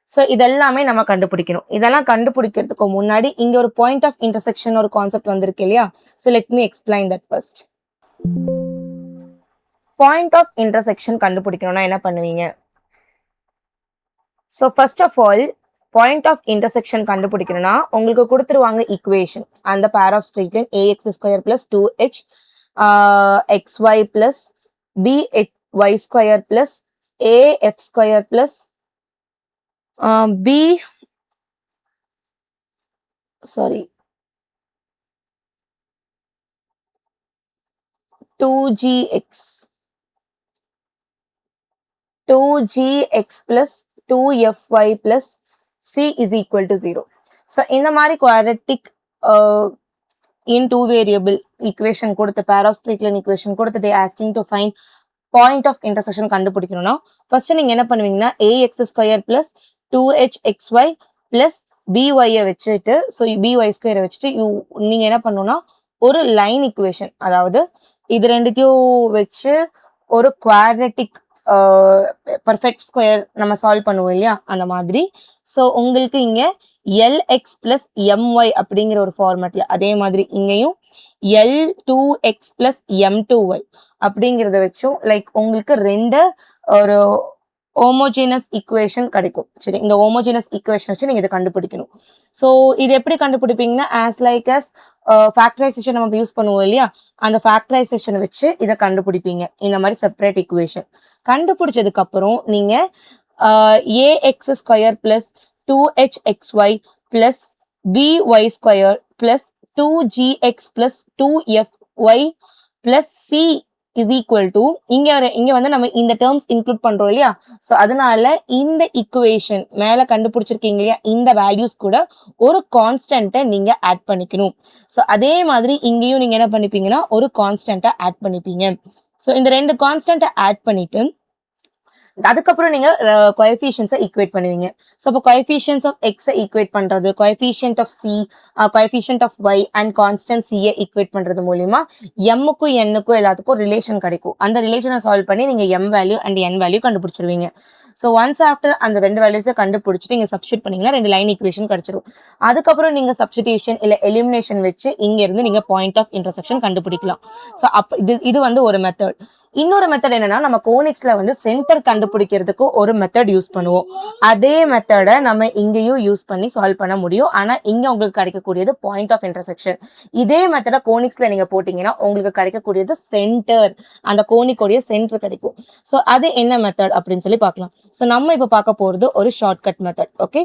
So இதெல்லாமே நம்ம கண்டுபிடிக்கணும். இதெல்லாம் கண்டுபிடிக்கிறதுக்கு முன்னாடி இங்க ஒரு point of intersection ஒரு concept வந்திருக்கு இல்லையா? So let me explain that first. Point of intersection கண்டுபிடிக்கணும்னா என்ன பண்ணுவீங்க? So first of all, point of intersection கண்டுபிடிக்கணும்னா உங்களுக்கு கொடுத்துருவாங்க ஈக்குவேஷன். அந்த pair of straight line ax square plus 2h xy plus by square plus af square plus2gx plus 2fy plus c is equal to 0. So இந்த மாதிரி quadratic in two variable equation கொடுத்து pair of straight line equation கொடுத்து they asking to find point of intersection கண்டுபிடிக்கணும்னா first நீங்க என்ன பண்ணுவீங்கன்னா ax square plus 2hxy plus by வச்சுட்டு so by ஸ்கொயரை வச்சுட்டு நீங்க என்ன பண்ணணும்னா ஒரு லைன் equation, அதாவது இது ரெண்டுத்தையும் வச்சு ஒரு quadratic பர்ஃபெக்ட் ஸ்கொயர் நம்ம சால்வ் பண்ணுவோம் இல்லையா? அந்த மாதிரி. ஸோ உங்களுக்கு இங்க lx plus my அப்படிங்கிற ஒரு ஃபார்மேட்ல, அதே மாதிரி இங்கேயும் l2x plus m2y அப்படிங்கிறத வச்சும் லைக் உங்களுக்கு ரெண்டு ஒரு ஹோமோஜீனஸ் ஈக்குவேஷன் கிடைக்கும். சரி, இந்த ஹோமோஜீனஸ் ஈக்குவேஷன் வச்சு நீங்க இதை கண்டுபிடிக்கணும். ஸோ இது எப்படி கண்டுபிடிப்பீங்கன்னா ஃபேக்டரைசேஷன் நம்ம யூஸ் பண்ணுவோம் இல்லையா? அந்த ஃபேக்டரைசேஷனை வச்சு இதை கண்டுபிடிப்பீங்க. இந்த மாதிரி செப்பரேட் ஈக்குவேஷன் கண்டுபிடிச்சதுக்கு அப்புறம் நீங்க ax square plus 2hxy plus by square plus 2gx plus 2fy plus c is equal to இங்க வந்து நம்ம இந்த டேர்ம்ஸ் இன்க்ளூட் பண்றோம் இல்லையா? சோ அதனால இந்த ஈக்குவேஷன் மேல கண்டுபிடிச்சிருக்கீங்க இல்லையா, இந்த வேல்யூஸ் கூட ஒரு கான்ஸ்டன்ட்டை நீங்க ஆட் பண்ணிக்கணும். சோ அதே மாதிரி இங்கேயும் நீங்க என்ன பண்ணிப்பீங்கன்னா ஒரு கான்ஸ்டன்ட்டை ஆட் பண்ணிப்பீங்க. சோ இந்த ரெண்டு கான்ஸ்டன்ட்டை ஆட் பண்ணிட்டு அதுக்கப்புறம் நீங்க கோஎஃபிஷியன்ட்ஸை ஈக்குவேட் பண்ணுவீங்க. ஸோ அப்போ கோஎஃபிஷியன்ட்ஸ் ஆஃப் எக்ஸை ஈக்குவேட் பண்றது, coefficient of c, coefficient of y and constant சியை ஈக்குவேட் பண்றது மூலியமா எம்முக்கும் என்னுக்கும் எல்லாத்துக்கும் ரிலேஷன் கிடைக்கும். அந்த ரிலேஷனை சால்வ் பண்ணி நீங்க m value and n value கண்டுபிடிச்சிருவீங்க. ஸோ ஒன்ஸ் ஆஃப்டர் அந்த ரெண்டு வேல்யூஸை கண்டுபிடிச்சிட்டு நீங்க சப்ஸ்டியூட் பண்ணீங்கன்னா ரெண்டு லைன் ஈக்குவேஷன் கிடைச்சிடும். அதுக்கப்புறம் நீங்க சப்ஸ்டிடியூஷன் இல்ல எலிமினேஷன் வச்சு இங்க இருந்து நீங்க பாயிண்ட் ஆஃப் இன்டர்செக்ஷன் கண்டுபிடிக்கலாம். ஸோ அப்போ இது வந்து ஒரு மெத்தட். இன்னொரு மெத்தட் என்னன்னா நம்ம கோனிக்ஸ்ல வந்து சென்டர் கண்டுபிடிக்கிறதுக்கு ஒரு மெத்தட் யூஸ் பண்ணுவோம். அதே மெத்தடை நம்ம இங்கேயும் யூஸ் பண்ணி சால்வ் பண்ண முடியும். ஆனா இங்க உங்களுக்கு கிடைக்கக்கூடியது பாயிண்ட் ஆஃப் இன்டர்செக்ஷன். இதே மெத்தடை கோனிக்ஸ்ல நீங்க போட்டீங்கன்னா உங்களுக்கு கிடைக்கக்கூடியது சென்டர், அந்த கோனிக்கோடைய சென்டர் கிடைக்கும். ஸோ அது என்ன மெத்தட் அப்படின்னு சொல்லி பார்க்கலாம். ஸோ நம்ம இப்போ பார்க்க போறது ஒரு shortcut method. Okay,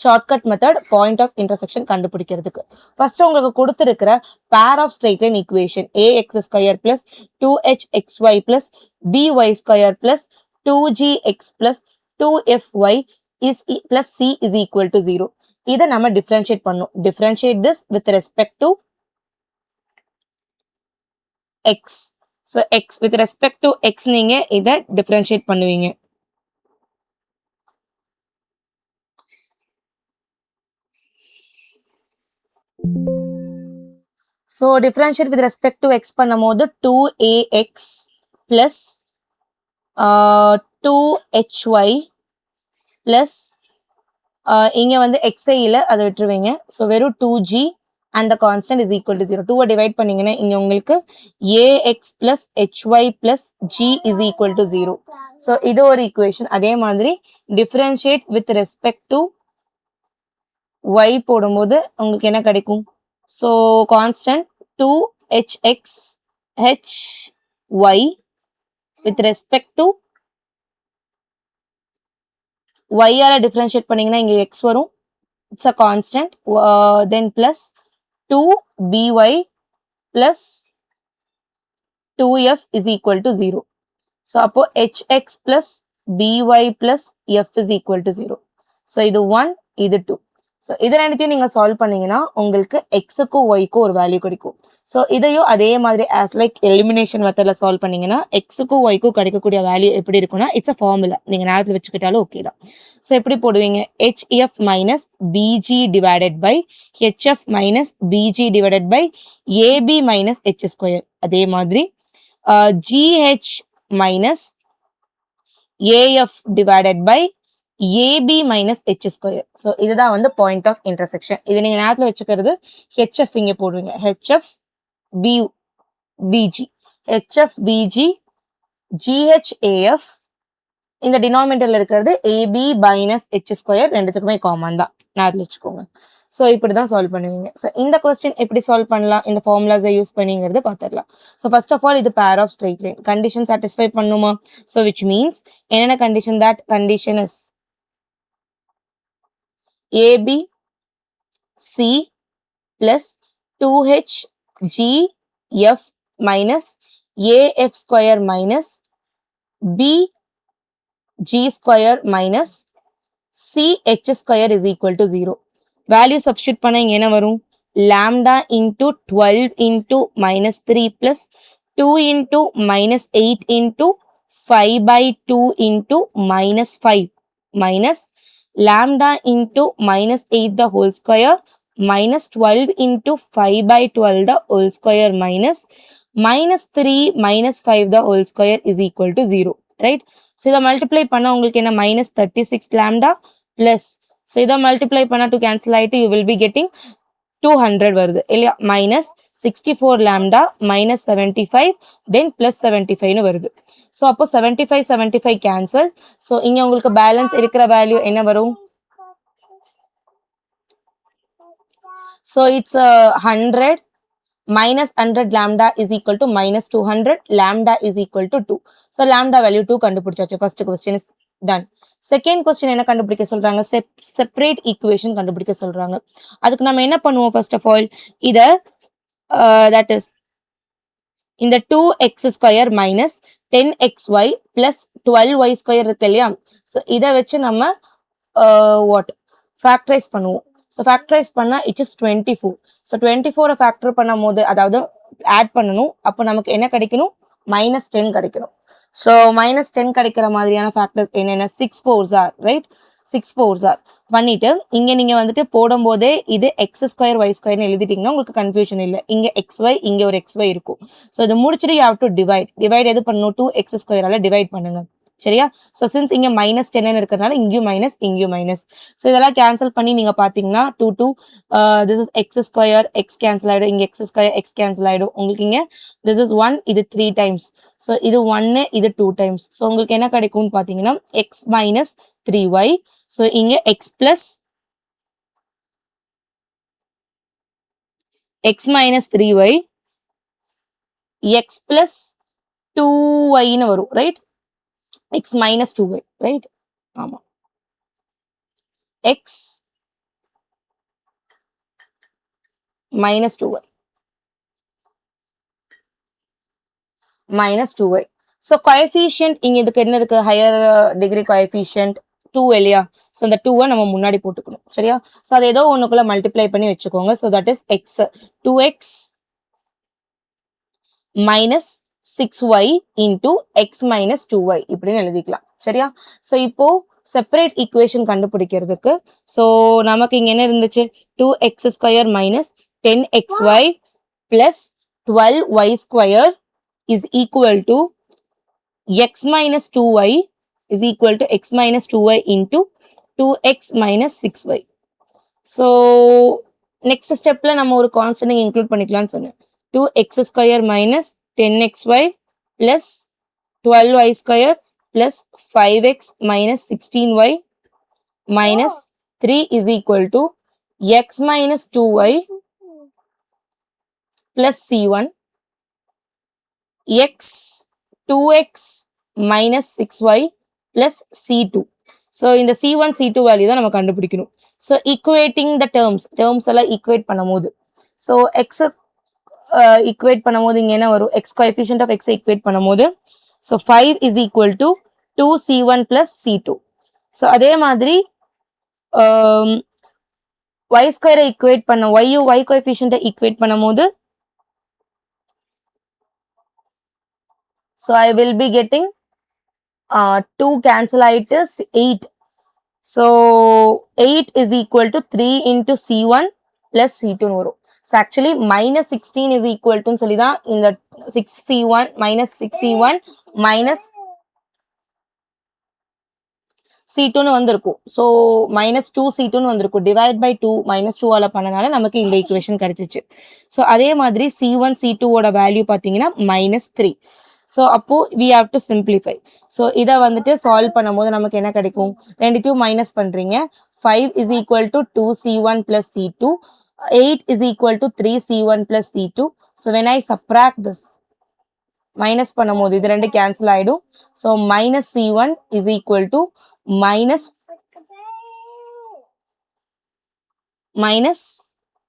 shortcut method point of intersection கண்டுபிடிக்கிறதுக்கு. ஃபர்ஸ்ட் உங்களுக்கு கொடுத்திருக்கிற pair of straight line equation ax square plus 2hxy plus by square plus 2gx plus 2fy is plus c is equal to 0. இதை நம்ம differentiate பண்ணும். Differentiate this with respect to x. So x with respect to x நீங்க இதை differentiate பண்ணுவீங்க. So differentiate with respect to x பண்ணும்போது 2ax plus 2hy plus இங்க வந்து xi இல்ல அதை விட்டுருவீங்க. ஸோ வெறும் 2g and the constant is equal to 0. 2 divide பண்ணீங்கன்னா இங்க உங்களுக்கு ax plus hy plus g is equal to 0. So இது ஒரு ஈக்குவேஷன். அதே மாதிரி differentiate with respect to y போடும்போது உங்களுக்கு என்ன கிடைக்கும்? So constant 2hx hy with respect to y ஆல differentiate பண்ணீங்கன்னா இங்க x வரும். It's a constant. Then plus 2by plus 2f is equal to 0. So அப்போ hx plus by plus f is equal to 0. So இது 1, இது 2. So இதை ரெண்டுத்தையும் நீங்க சால்வ் பண்ணீங்கன்னா உங்களுக்கு எக்ஸுக்கும் ஒய்க்கும் ஒரு வேல்யூ கிடைக்கும். ஸோ இதையும் அதே மாதிரி ஆஸ் லைக் எலிமினேஷன் மெத்தட்ல சால்வ் பண்ணீங்கன்னா எக்ஸுக்கும் ஒய்க்கும் கிடைக்கக்கூடிய வேல்யூ எப்படி இருக்குன்னா இட்ஸ் அ ஃபார்முலா, நீங்க நேரத்தில் வச்சுக்கிட்டாலும் ஓகே தான். ஸோ எப்படி போடுவீங்க? hf minus BG divided by HF minus BG divided by AB minus H square. அதே மாதிரி GH minus AF divided by AB minus H square. So இதுதான் வந்து point of intersection. இது நீங்க நேரத்துல வச்சுக்கிறது HF இங்க போடுவீங்க. HF BG HF BG GH AF இந்த டினாமினேட்டர்ல இருக்கிறது AB minus H square ரெண்டுத்துக்குமே காமன் தான், நேரத்துல வச்சுக்கோங்க. ஸோ இப்படிதான் சால்வ் பண்ணுவீங்க. ஸோ இந்த கொஸ்டின் எப்படி சால்வ் பண்ணலாம், இந்த ஃபார்முலாஸை யூஸ் பண்ணிங்கிறது பார்த்துடலாம். ஸோ ஃபர்ஸ்ட் ஆஃப் ஆல் இது pair of straight line. Condition satisfy பண்ணுமா? ஸோ விச் மீன்ஸ் என்னென்ன condition? That condition is AB C plus 2H G F minus AF square minus B G square minus C H square is equal to 0. Value substitute பண்ண இங்க என்ன வரும்? Lambda into 12 into minus 3 plus 2 into minus 8 into 5 by 2 into minus 5 minus lambda into minus 8 the whole square minus 12 into 5 by 12 the whole square minus minus 3 minus 5 the whole square is equal to 0. Right? So இதை multiply பண்ண உங்களுக்கு என்ன? minus 36 lambda plus so இதை multiply பண்ண to cancel ஆயிட்டு you will be getting 200 வருது இல்லையா? minus 64 lambda minus 75 then plus 75 னு வருது. ஸோ அப்போ 75 cancel. ஸோ இங்க உங்களுக்கு பேலன்ஸ் இருக்கிற வேல்யூ என்ன வரும்? So it's 100 minus 100 lambda is equal to minus 200 lambda is equal to 2. So lambda value 2 கண்டுபிடிச்சாச்சு. First question is done. Second question என்ன கண்டுபிடிக்க சொல்றாங்க? செப்பரேட் ஈக்குவேஷன் கண்டுபிடிக்க சொல்றாங்க. அதுக்கு நம்ம என்ன பண்ணுவோம்? ஃபர்ஸ்ட் ஆஃப் ஆல் இதை தட் இஸ் இந்த 2x square minus 10xy plus 12y square இருக்கு இல்லையா? ஸோ இதை வச்சு நம்ம வாட் ஃபேக்டரைஸ் பண்ணுவோம். ஸோ ஃபேக்டரைஸ் பண்ணா இட் இஸ் 24. ஸோ 24 ஃபேக்டர் பண்ணும் போது அதாவது ஆட் பண்ணணும். அப்போ நமக்கு என்ன கிடைக்கணும்? -10 கிடைக்கணும். ஸோ -10 கிடைக்கிற மாதிரியான ஃபேக்டர்ஸ் என்னென்ன? 6 4s R right. 6 4s R பண்ணிட்டு இங்க நீங்க வந்துட்டு போடும் போதே இது x ஸ்கொயர் y ஸ்கொயர்னு எழுதிட்டீங்கன்னா உங்களுக்கு கன்ஃபியூஷன் இல்லை. இங்க xy இங்க ஒரு xy இருக்கும். ஸோ இது முடிச்சுட்டு யூ ஹேவ் டு டிவைட் எது பண்ணணும்? 2x ஸ்கொயரால டிவைட் பண்ணுங்க. சரியா? ஸோ சின்ஸ் இங்க -10 இருக்கிறதுனால இங்கேயும் மைனஸ் இங்கேயும் மைனஸ். ஸோ இதெல்லாம் கேன்சல் பண்ணி நீங்க பார்த்தீங்கன்னா 2 this is X square X cancel ஆயிடும், இங்க எக்ஸ் ஸ்கொயர் எக்ஸ் கேன்சல் ஆயிடும். உங்களுக்கு இங்க திஸ் இஸ் 1 இது 3 டைம்ஸ். ஸோ இது 1 இது 2 டைம்ஸ். ஸோ உங்களுக்கு என்ன கிடைக்கும்னு பார்த்தீங்கன்னா எக்ஸ் மைனஸ் 3y. ஸோ இங்க X plus x minus 3y x plus 2y ன்னு வரும் right, x minus 2y right. ஆமா, x minus 2y minus 2y. So coefficient இங்க இதுக்கு என்ன இருக்கு, ஹையர் டிகிரி coefficient 2 இல்லையா? ஸோ இந்த 2 நம்ம முன்னாடி போட்டுக்கணும் சரியா? ஸோ அது ஏதோ ஒண்ணுக்குள்ள மல்டிப்ளை பண்ணி வச்சுக்கோங்க. So that is x 2x minus 6y into x minus 2y இப்படின்னு எழுதிக்கலாம் சரியா? ஸோ இப்போ செப்பரேட் ஈக்குவேஷன் கண்டுபிடிக்கிறதுக்கு ஸோ நமக்கு இங்க என்ன இருந்துச்சு, 2x square minus 10xy plus 12y square is equal to x minus 2y is equal to x minus 2y into 2x minus 6y. So next ஸ்டெப்ல நம்ம ஒரு கான்ஸ்டன்ட் இன்க்ளூட் பண்ணிக்கலாம்னு சொன்னேன். 2x square minus 10xy plus 12y square plus 5x minus 16y minus 3 is equal to x minus 2y plus c1 x 2x minus 6y plus c2. So இந்த c1 c2 value தான் நம்ம கண்டுபிடிக்கணும். So equating the terms எல்லாம் equate பண்ணும் போது so X equate பண்ணும் போது இங்க என்ன வரும், X coefficient of X equate பண்ணும் போது so 5 is equal to 2c1 plus c2. So அதே மாதிரி y ஸ்கொயரை ஈக்குவேட் பண்ண y கோஎஃபிஷியன்ட்டை ஈக்குவேட் பண்ணும் போது so I will be getting 2 cancel ஆயிட்டு 8. so 8 is equal to 3 into c1 plus c2 வரும். so actually minus 16 is equal to சொல்லிதான் இந்த 6c1 minus 6c1 minus c2 ன்னு வந்திருக்கும். ஸோ minus 2c2 ன்னு வந்திருக்கும். டிவைட் பை 2 minus 2 ஆல பண்ணனால நமக்கு இந்த ஈக்குவேஷன் கிடைச்சிச்சு. ஸோ அதே மாதிரி c1 c2 ஓட வேல்யூ பார்த்தீங்கன்னா -3. ஸோ அப்போ we have to simplify. So இதை வந்துட்டு சால்வ் பண்ணும்போது நமக்கு என்ன கிடைக்கும், ரெண்டுத்தையும் மைனஸ் பண்றீங்க. 5 is equal to 2c1 plus c2, 8 is equal to 3c1 plus c2. so when I subtract this minus பண்ணும்போது இது ரெண்டு கேன்சல் ஆயிடும். So minus c1 is equal to minus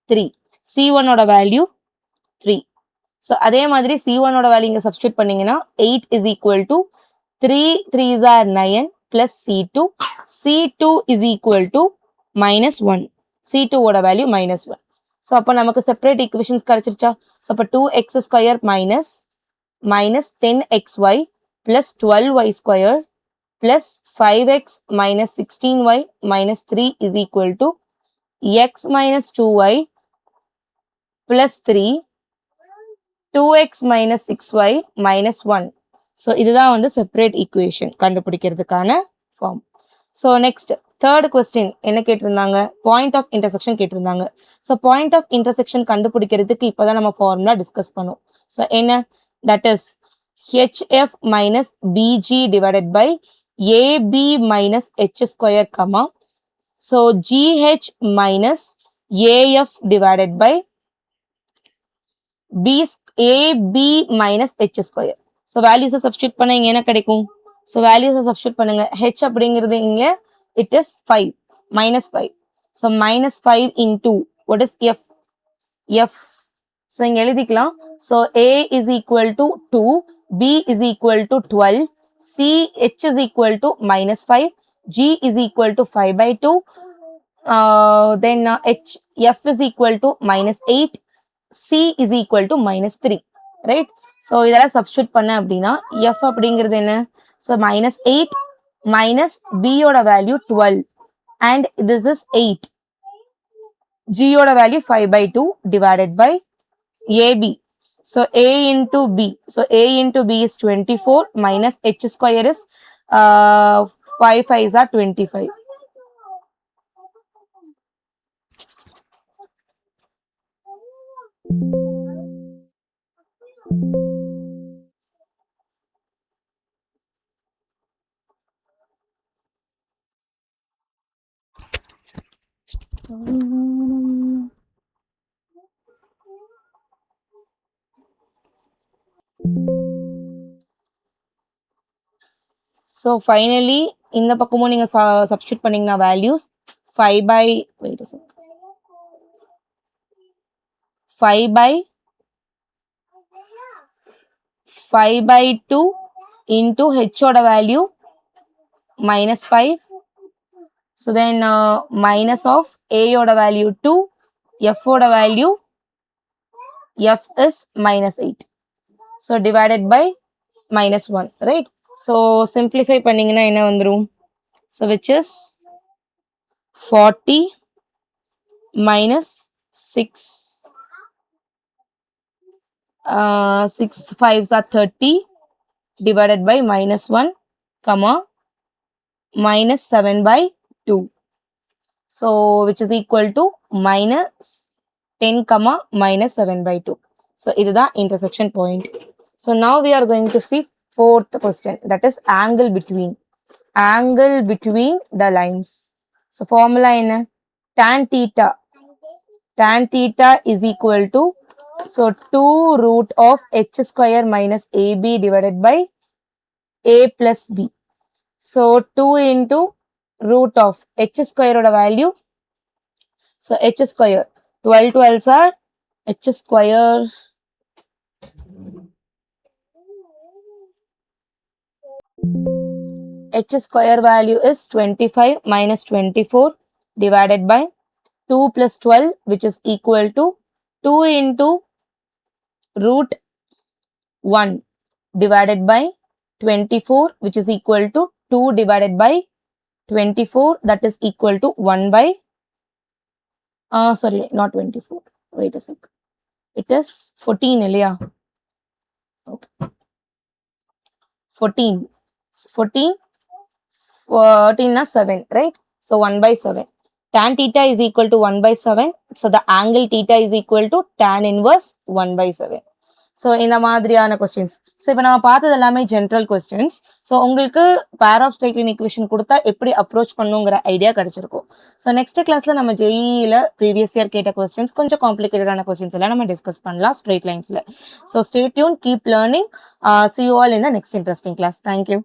3. c1 ஓட வேல்யூ 3. ஸோ அதே மாதிரி c1 ஓட value இங்க substitute பண்ணீங்கன்னா 8 is equal to 3 3s are 9 plus c2. c2 is equal to -1. c2 ஓட வேல்யூ -1. ஸோ அப்போ நமக்கு செப்பரேட் ஈக்குவேஷன்ஸ் கிடைச்சிருச்சா? ஸோ அப்போ 2x square minus 10xy plus 12y square plus 5x minus 16y minus 3 is equal to x minus 2y plus 3 2x minus 6y minus 1. So இதுதான் வந்து separate equation கண்டுபிடிக்கிறதுக்கான form. So next third question என்ன கேட்டிருந்தாங்க, point of intersection கேட்டிருந்தாங்க. So point of intersection கண்டுபிடிக்கிறதுக்கு இப்போதான் நம்ம formula discuss பண்ணோம். ஸோ என்ன, that is hf minus bg divided by ab minus h square comma so gh minus af divided by ab minus h square. so values substitute பண்ண இங்க என்ன கிடைக்கும், so values substitute பண்ணுங்க. h அப்படிங்கிறது இங்க it is 5 -5. so -5 into what is f so இங்க எழுதிக்கலாம். so a is equal to 2, b is equal to 12, h is equal to -5, g is equal to 5 by 2, then f is equal to -8, c is equal to -3, right? so இதெல்லாம் substitute பண்ண அப்படின்னா f அப்படிங்கிறது என்ன, so -8 minus b ஓட value 12 and this is 8, g ஓட value 5 by 2 divided by ab. so a into b, so a into b is 24 minus h square is 5 5s are 25. So finally, இந்த பக்கமும் நீங்க substitute பண்ணீங்கன்னா values 5 by wait a second 5 by 5 by 2 into h oda value minus 5. So then minus of a oda value 2, f oda value f is minus 8. So divided by minus 1, right? So simplify பண்ணீங்கன்னா என்ன வந்துரும்? So which is 40 minus 6. 6 5s are 30 divided by minus 1, comma, minus 7 by 2. So which is equal to minus 10, comma, minus 7 by 2. So this is the intersection point. So now we are going to see fourth question, that is angle between the lines. So formula in tan theta is equal to, so 2 root of h square minus ab divided by a plus b. So 2 into root of h square oda value, so h square 12 12s are h square h square value is 25 minus 24 divided by 2 plus 12, which is equal to 2 into root 1 divided by 24, which is equal to 2 divided by 24, that is equal to 1 by sorry, not 24, wait a sec, it is 14 Elia. Okay, 14 is 7, right? So 1 by 7. Tan theta is equal to 1 by 7. So the angle theta is equal to tan inverse 1 by 7. So இந்த மாதிரியான questions. So இப்போ நம்ம பார்த்தது எல்லாமே general questions. So உங்களுக்கு pair of straight line equation கொடுத்தா எப்படி approach பண்ணுங்கிற ஐடியா கிடைச்சிருக்கும். So next classல நம்ம JEE-ல previous year கேட்ட questions, கொஞ்சம் complicated ஆன questions எல்லாம் நம்ம discuss பண்ணலாம் straight linesல. So stay tuned, keep learning. See you all in the next interesting class. Thank you.